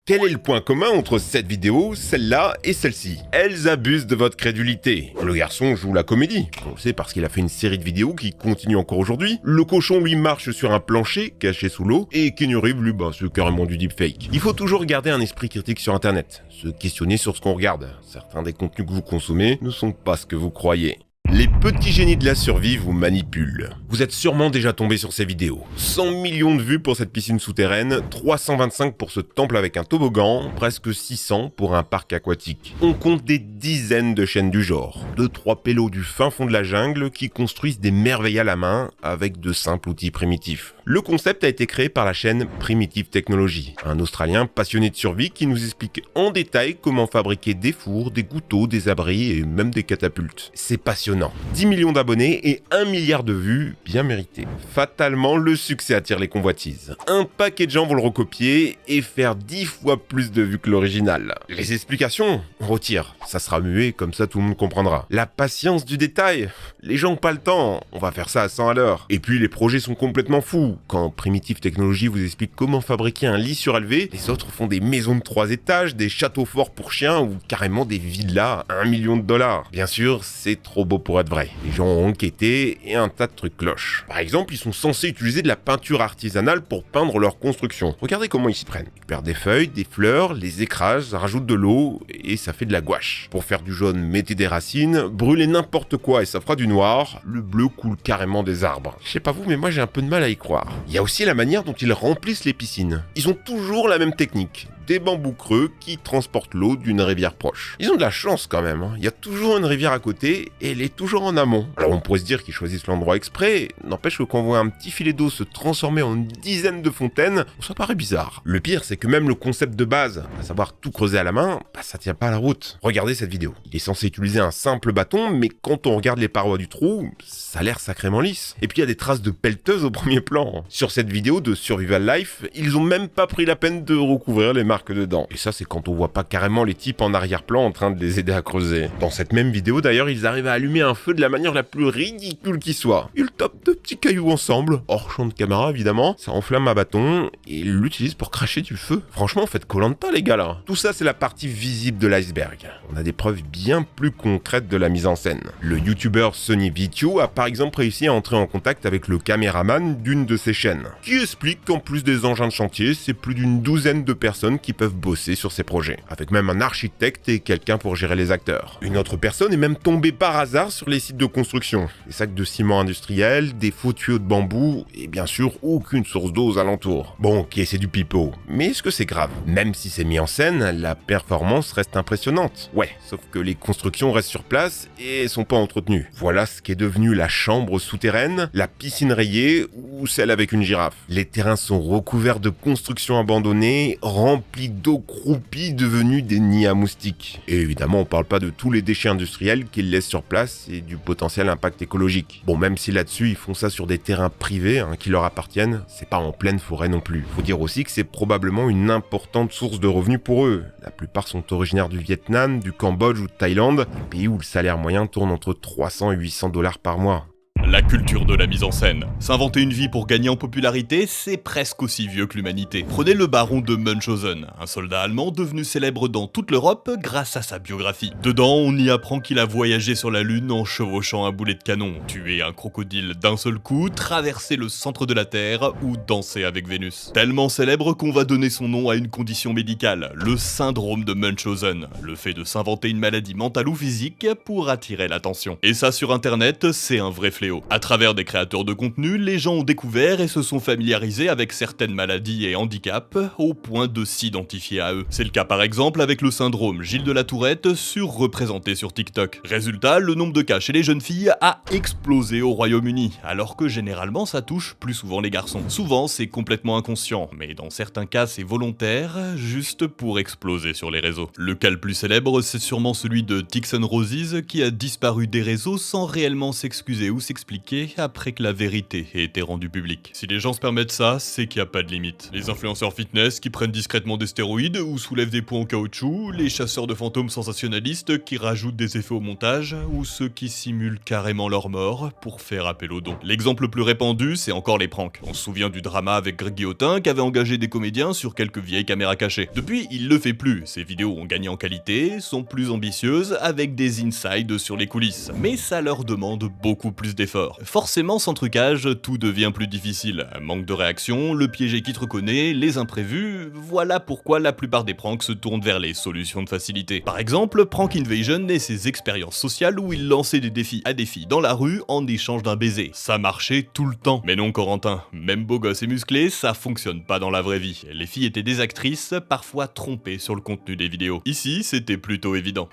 Quel est le point commun entre cette vidéo, celle-là et celle-ci? Elles abusent de votre crédulité. Le garçon joue la comédie, on le sait parce qu'il a fait une série de vidéos qui continue encore aujourd'hui. Le cochon lui marche sur un plancher caché sous l'eau, et Keanu Reeves lui, c'est carrément du deepfake. Il faut toujours garder un esprit critique sur internet, se questionner sur ce qu'on regarde. Certains des contenus que vous consommez ne sont pas ce que vous croyez. Les petits génies de la survie vous manipulent. Vous êtes sûrement déjà tombé sur ces vidéos. 100 millions de vues pour cette piscine souterraine, 325 pour ce temple avec un toboggan, presque 600 pour un parc aquatique. On compte des dizaines de chaînes du genre. 2-3 pélos du fin fond de la jungle qui construisent des merveilles à la main avec de simples outils primitifs. Le concept a été créé par la chaîne Primitive Technology, un Australien passionné de survie qui nous explique en détail comment fabriquer des fours, des couteaux, des abris et même des catapultes. C'est passionnant. 10 millions d'abonnés et 1 milliard de vues, bien mérité. Fatalement, le succès attire les convoitises. Un paquet de gens vont le recopier et faire 10 fois plus de vues que l'original. Les explications, on retire. Ça sera muet, comme ça tout le monde comprendra. La patience du détail, les gens n'ont pas le temps, on va faire ça à 100 à l'heure. Et puis les projets sont complètement fous. Quand Primitive Technology vous explique comment fabriquer un lit surélevé, les autres font des maisons de 3 étages, des châteaux forts pour chiens ou carrément des villas à 1 million de dollars. Bien sûr, c'est trop beau pour être vrai. Les gens ont enquêté et un tas de trucs clochent. Par exemple, ils sont censés utiliser de la peinture artisanale pour peindre leur construction. Regardez comment ils s'y prennent. Ils perdent des feuilles, des fleurs, les écrasent, rajoutent de l'eau et ça fait de la gouache. Pour faire du jaune, mettez des racines, brûlez n'importe quoi et ça fera du noir. Le bleu coule carrément des arbres. Je sais pas vous, mais moi j'ai un peu de mal à y croire. Il y a aussi la manière dont ils remplissent les piscines. Ils ont toujours la même technique. Des bambous creux qui transportent l'eau d'une rivière proche. Ils ont de la chance quand même, Il y a toujours une rivière à côté et elle est toujours en amont. Alors on pourrait se dire qu'ils choisissent l'endroit exprès, n'empêche que quand on voit un petit filet d'eau se transformer en une dizaine de fontaines, ça paraît bizarre. Le pire, c'est que même le concept de base, à savoir tout creuser à la main, ça tient pas à la route. Regardez cette vidéo. Il est censé utiliser un simple bâton, mais quand on regarde les parois du trou, ça a l'air sacrément lisse. Et puis il y a des traces de pelleteuse au premier plan. Sur cette vidéo de Survival Life, ils ont même pas pris la peine de recouvrir les marques dedans. Et ça, c'est quand on voit pas carrément les types en arrière-plan en train de les aider à creuser. Dans cette même vidéo d'ailleurs, ils arrivent à allumer un feu de la manière la plus ridicule qui soit. Ils tapent deux petits cailloux ensemble, hors champ de caméra évidemment, ça enflamme un bâton et ils l'utilisent pour cracher du feu. Franchement, faites Koh-Lanta les gars là. Tout ça, c'est la partie visible de l'iceberg. On a des preuves bien plus concrètes de la mise en scène. Le youtubeur Sonny Vitio a par exemple réussi à entrer en contact avec le caméraman d'une de ses chaînes, qui explique qu'en plus des engins de chantier, c'est plus d'une douzaine de personnes qui peuvent bosser sur ces projets, avec même un architecte et quelqu'un pour gérer les acteurs. Une autre personne est même tombée par hasard sur les sites de construction. Des sacs de ciment industriel, des faux tuyaux de bambou, et bien sûr aucune source d'eau aux alentours. Bon ok, c'est du pipeau, mais est-ce que c'est grave? Même si c'est mis en scène, la performance reste impressionnante. Ouais, sauf que les constructions restent sur place et sont pas entretenues. Voilà ce qui est devenu la chambre souterraine, la piscine rayée ou celle avec une girafe. Les terrains sont recouverts de constructions abandonnées, remplis d'eau croupie devenus des nids à moustiques. Et évidemment, on parle pas de tous les déchets industriels qu'ils laissent sur place et du potentiel impact écologique. Bon, même si là-dessus, ils font ça sur des terrains privés qui leur appartiennent, c'est pas en pleine forêt non plus. Faut dire aussi que c'est probablement une importante source de revenus pour eux. La plupart sont originaires du Vietnam, du Cambodge ou de Thaïlande, pays où le salaire moyen tourne entre 300 et 800 $ par mois. La culture de la mise en scène. S'inventer une vie pour gagner en popularité, c'est presque aussi vieux que l'humanité. Prenez le baron de Munchausen, un soldat allemand devenu célèbre dans toute l'Europe grâce à sa biographie. Dedans, on y apprend qu'il a voyagé sur la Lune en chevauchant un boulet de canon, tué un crocodile d'un seul coup, traversé le centre de la Terre ou dansé avec Vénus. Tellement célèbre qu'on va donner son nom à une condition médicale, le syndrome de Munchausen, le fait de s'inventer une maladie mentale ou physique pour attirer l'attention. Et ça sur internet, c'est un vrai fléau. À travers des créateurs de contenu, les gens ont découvert et se sont familiarisés avec certaines maladies et handicaps au point de s'identifier à eux. C'est le cas par exemple avec le syndrome Gilles de la Tourette surreprésenté sur TikTok. Résultat, le nombre de cas chez les jeunes filles a explosé au Royaume-Uni, alors que généralement ça touche plus souvent les garçons. Souvent c'est complètement inconscient, mais dans certains cas c'est volontaire, juste pour exploser sur les réseaux. Le cas le plus célèbre, c'est sûrement celui de Tixon Roses qui a disparu des réseaux sans réellement s'excuser ou s'expliquer expliquer après que la vérité ait été rendue publique. Si les gens se permettent ça, c'est qu'il n'y a pas de limite. Les influenceurs fitness qui prennent discrètement des stéroïdes ou soulèvent des poids en caoutchouc, les chasseurs de fantômes sensationnalistes qui rajoutent des effets au montage, ou ceux qui simulent carrément leur mort pour faire appel aux dons. L'exemple le plus répandu, c'est encore les pranks. On se souvient du drama avec Greg Guillotin qui avait engagé des comédiens sur quelques vieilles caméras cachées. Depuis, il le fait plus. Ses vidéos ont gagné en qualité, sont plus ambitieuses, avec des insides sur les coulisses. Mais ça leur demande beaucoup plus d'efforts. Forcément, sans trucage, tout devient plus difficile. Manque de réaction, le piégé qui te reconnaît, les imprévus, voilà pourquoi la plupart des pranks se tournent vers les solutions de facilité. Par exemple, Prank Invasion et ses expériences sociales où il lançait des défis à des filles dans la rue en échange d'un baiser. Ça marchait tout le temps. Mais non, Corentin, même beau gosse et musclé, ça fonctionne pas dans la vraie vie. Les filles étaient des actrices, parfois trompées sur le contenu des vidéos. Ici, c'était plutôt évident.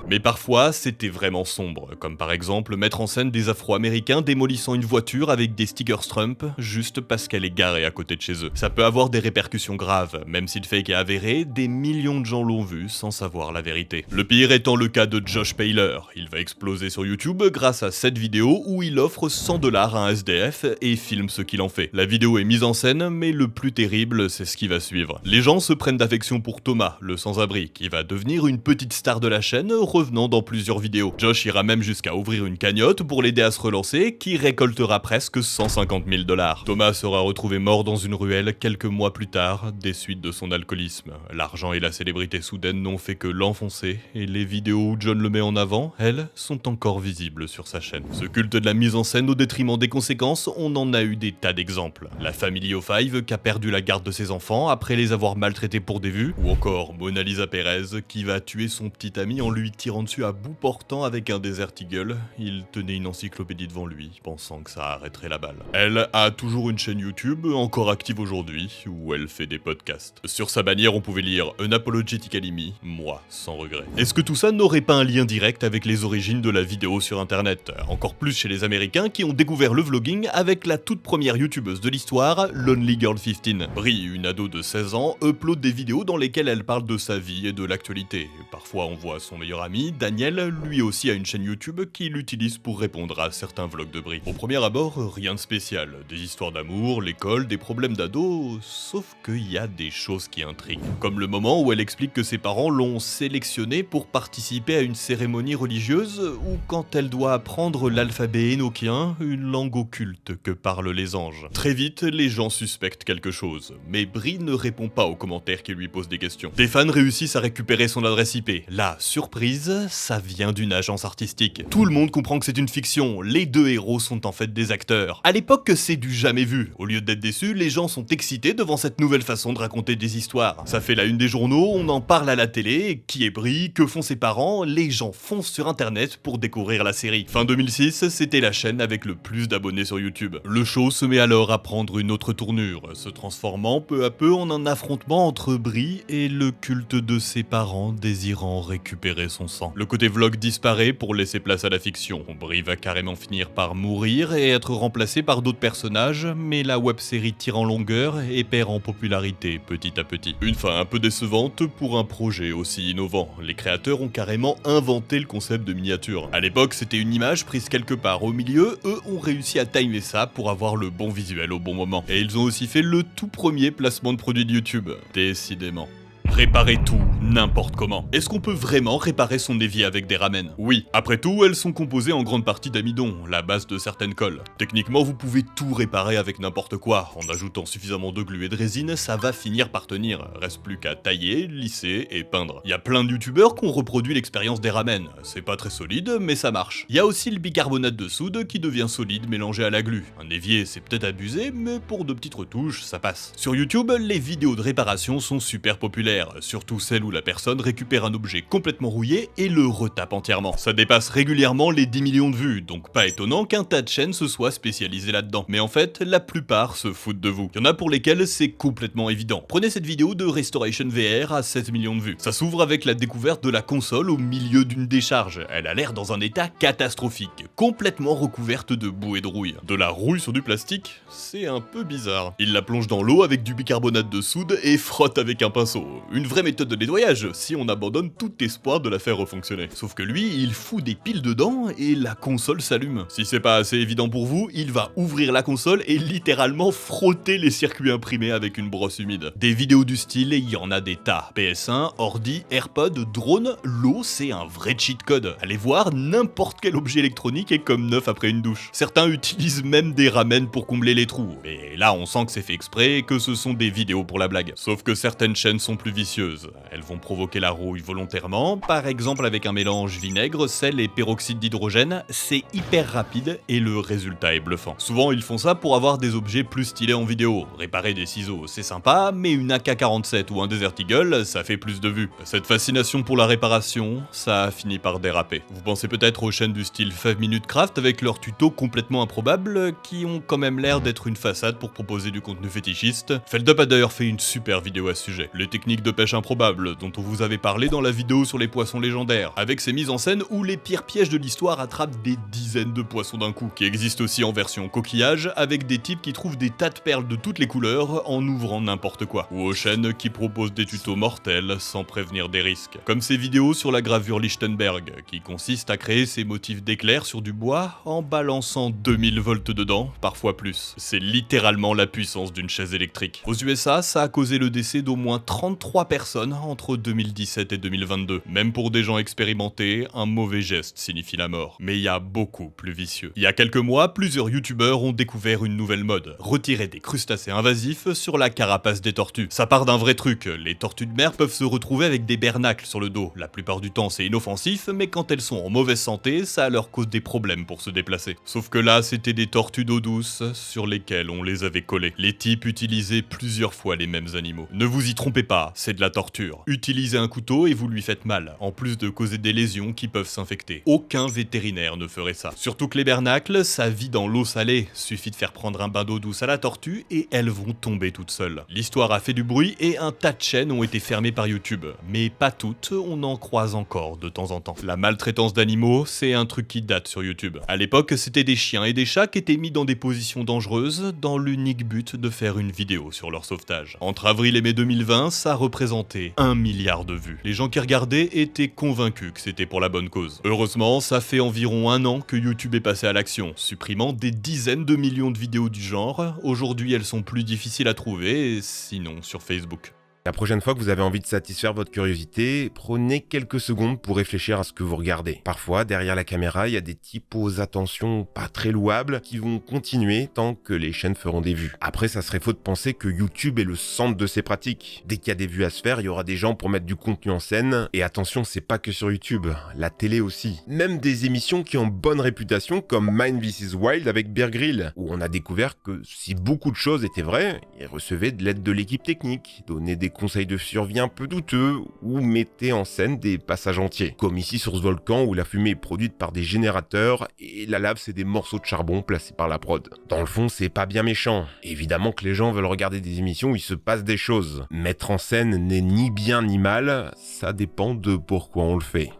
Mais parfois, c'était vraiment sombre, comme par exemple mettre en scène des Afro-Américains démolissant une voiture avec des stickers Trump, juste parce qu'elle est garée à côté de chez eux. Ça peut avoir des répercussions graves, même si le fake est avéré, des millions de gens l'ont vu sans savoir la vérité. Le pire étant le cas de Josh Paler. Il va exploser sur YouTube grâce à cette vidéo où il offre 100 $ à un SDF et filme ce qu'il en fait. La vidéo est mise en scène, mais le plus terrible, c'est ce qui va suivre. Les gens se prennent d'affection pour Thomas, le sans-abri, qui va devenir une petite star de la chaîne, revenant dans plusieurs vidéos. Josh ira même jusqu'à ouvrir une cagnotte pour l'aider à se relancer, qui récoltera presque 150 000 $. Thomas sera retrouvé mort dans une ruelle quelques mois plus tard, des suites de son alcoolisme. L'argent et la célébrité soudaine n'ont fait que l'enfoncer, et les vidéos où John le met en avant, elles, sont encore visibles sur sa chaîne. Ce culte de la mise en scène au détriment des conséquences, on en a eu des tas d'exemples. La Family O5 qui a perdu la garde de ses enfants après les avoir maltraités pour des vues, ou encore Mona Lisa Perez qui va tuer son petit ami en lui tirant dessus à bout portant avec un Desert Eagle. Il tenait une encyclopédie devant lui, pensant que ça arrêterait la balle. Elle a toujours une chaîne YouTube, encore active aujourd'hui, où elle fait des podcasts. Sur sa bannière, on pouvait lire Unapologetically Me, moi, sans regret. Est-ce que tout ça n'aurait pas un lien direct avec les origines de la vidéo sur internet? Encore plus chez les Américains qui ont découvert le vlogging avec la toute première youtubeuse de l'histoire, Lonely Girl 15. Brie, une ado de 16 ans, upload des vidéos dans lesquelles elle parle de sa vie et de l'actualité. Parfois on voit son meilleur ami, Daniel, lui aussi a une chaîne YouTube qu'il utilise pour répondre à certains vlogs de Brie. Au premier abord, rien de spécial. Des histoires d'amour, l'école, des problèmes d'ado, sauf qu'il y a des choses qui intriguent. Comme le moment où elle explique que ses parents l'ont sélectionnée pour participer à une cérémonie religieuse ou quand elle doit apprendre l'alphabet énoquien, une langue occulte que parlent les anges. Très vite, les gens suspectent quelque chose, mais Brie ne répond pas aux commentaires qui lui posent des questions. Des fans réussissent à récupérer son adresse IP. La surprise, ça vient d'une agence artistique. Tout le monde comprend que c'est une fiction, les deux héros sont en fait des acteurs. À l'époque, c'est du jamais vu. Au lieu d'être déçus, les gens sont excités devant cette nouvelle façon de raconter des histoires. Ça fait la une des journaux, on en parle à la télé, qui est Brie, que font ses parents, les gens foncent sur internet pour découvrir la série. Fin 2006, c'était la chaîne avec le plus d'abonnés sur YouTube. Le show se met alors à prendre une autre tournure, se transformant peu à peu en un affrontement entre Brie et le culte de ses parents désirant récupérer son sang. Le côté vlog disparaît pour laisser place à la fiction. Brie va carrément finir par mourir et être remplacé par d'autres personnages, mais la web-série tire en longueur et perd en popularité petit à petit. Une fin un peu décevante pour un projet aussi innovant. Les créateurs ont carrément inventé le concept de miniature. À l'époque, c'était une image prise quelque part au milieu, eux ont réussi à timer ça pour avoir le bon visuel au bon moment. Et ils ont aussi fait le tout premier placement de produit de YouTube. Décidément. Réparer tout, n'importe comment. Est-ce qu'on peut vraiment réparer son évier avec des ramen? Oui. Après tout, elles sont composées en grande partie d'amidon, la base de certaines colles. Techniquement, vous pouvez tout réparer avec n'importe quoi. En ajoutant suffisamment de glu et de résine, ça va finir par tenir. Reste plus qu'à tailler, lisser et peindre. Il y a plein de youtubeurs qui ont reproduit l'expérience des ramen. C'est pas très solide, mais ça marche. Il y a aussi le bicarbonate de soude qui devient solide mélangé à la glu. Un évier, c'est peut-être abusé, mais pour de petites retouches, ça passe. Sur YouTube, les vidéos de réparation sont super populaires. Surtout celles où la personne récupère un objet complètement rouillé et le retape entièrement. Ça dépasse régulièrement les 10 millions de vues, donc pas étonnant qu'un tas de chaînes se soient spécialisées là-dedans. Mais en fait, la plupart se foutent de vous. Il y en a pour lesquels c'est complètement évident. Prenez cette vidéo de Restoration VR à 7 millions de vues. Ça s'ouvre avec la découverte de la console au milieu d'une décharge. Elle a l'air dans un état catastrophique, complètement recouverte de boue et de rouille. De la rouille sur du plastique, c'est un peu bizarre. Il la plonge dans l'eau avec du bicarbonate de soude et frotte avec un pinceau. Une vraie méthode de nettoyage, si on abandonne tout espoir de la faire refonctionner. Sauf que lui, il fout des piles dedans et la console s'allume. Si c'est pas assez évident pour vous, il va ouvrir la console et littéralement frotter les circuits imprimés avec une brosse humide. Des vidéos du style, il y en a des tas. PS1, ordi, AirPod, drone, l'eau c'est un vrai cheat code. Allez voir, n'importe quel objet électronique est comme neuf après une douche. Certains utilisent même des ramen pour combler les trous. Et là on sent que c'est fait exprès et que ce sont des vidéos pour la blague. Sauf que certaines chaînes sont plus vicieuses. Elles vont provoquer la rouille volontairement, par exemple avec un mélange vinaigre, sel et peroxyde d'hydrogène. C'est hyper rapide et le résultat est bluffant. Souvent ils font ça pour avoir des objets plus stylés en vidéo. Réparer des ciseaux c'est sympa, mais une AK-47 ou un Desert Eagle, ça fait plus de vues. Cette fascination pour la réparation, ça a fini par déraper. Vous pensez peut-être aux chaînes du style 5 Minute Craft avec leurs tutos complètement improbables qui ont quand même l'air d'être une façade pour proposer du contenu fétichiste. Feldup a d'ailleurs fait une super vidéo à ce sujet. Les techniques de pêche improbables dont on vous avait parlé dans la vidéo sur les poissons légendaires, avec ces mises en scène où les pires pièges de l'histoire attrapent des dizaines de poissons d'un coup, qui existent aussi en version coquillage avec des types qui trouvent des tas de perles de toutes les couleurs en ouvrant n'importe quoi, ou aux chaînes qui proposent des tutos mortels sans prévenir des risques. Comme ces vidéos sur la gravure Lichtenberg, qui consiste à créer ces motifs d'éclairs sur du bois en balançant 2000 volts dedans, parfois plus. C'est littéralement la puissance d'une chaise électrique. Aux USA, ça a causé le décès d'au moins 33 personnes entre 2017 et 2022. Même pour des gens expérimentés, un mauvais geste signifie la mort. Mais il y a beaucoup plus vicieux. Il y a quelques mois, plusieurs youtubeurs ont découvert une nouvelle mode. Retirer des crustacés invasifs sur la carapace des tortues. Ça part d'un vrai truc, les tortues de mer peuvent se retrouver avec des bernacles sur le dos. La plupart du temps c'est inoffensif, mais quand elles sont en mauvaise santé, ça leur cause des problèmes pour se déplacer. Sauf que là c'était des tortues d'eau douce sur lesquelles on les avait collées. Les types utilisaient plusieurs fois les mêmes animaux. Ne vous y trompez pas, c'est de la torture. Utilisez un couteau et vous lui faites mal, en plus de causer des lésions qui peuvent s'infecter. Aucun vétérinaire ne ferait ça. Surtout que les bernacles, ça vit dans l'eau salée. Suffit de faire prendre un bain d'eau douce à la tortue et elles vont tomber toutes seules. L'histoire a fait du bruit et un tas de chaînes ont été fermées par YouTube. Mais pas toutes, on en croise encore de temps en temps. La maltraitance d'animaux, c'est un truc qui date sur YouTube. À l'époque, c'était des chiens et des chats qui étaient mis dans des positions dangereuses dans l'unique but de faire une vidéo sur leur sauvetage. Entre avril et mai 2020, ça représentait 1 milliard de vues. Les gens qui regardaient étaient convaincus que c'était pour la bonne cause. Heureusement, ça fait environ 1 an que YouTube est passé à l'action, supprimant des dizaines de millions de vidéos du genre. Aujourd'hui, elles sont plus difficiles à trouver, sinon sur Facebook. La prochaine fois que vous avez envie de satisfaire votre curiosité, prenez quelques secondes pour réfléchir à ce que vous regardez. Parfois, derrière la caméra, il y a des types aux attentions pas très louables qui vont continuer tant que les chaînes feront des vues. Après, ça serait faux de penser que YouTube est le centre de ces pratiques. Dès qu'il y a des vues à se faire, il y aura des gens pour mettre du contenu en scène. Et attention, c'est pas que sur YouTube, la télé aussi. Même des émissions qui ont bonne réputation comme Mind vs Wild avec Bear Grylls, où on a découvert que si beaucoup de choses étaient vraies, ils recevaient de l'aide de l'équipe technique, donnaient des conseils de survie un peu douteux ou mettaient en scène des passages entiers. Comme ici sur ce volcan où la fumée est produite par des générateurs et la lave c'est des morceaux de charbon placés par la prod. Dans le fond c'est pas bien méchant. Évidemment que les gens veulent regarder des émissions où il se passe des choses. Mettre en scène n'est ni bien ni mal, ça dépend de pourquoi on le fait.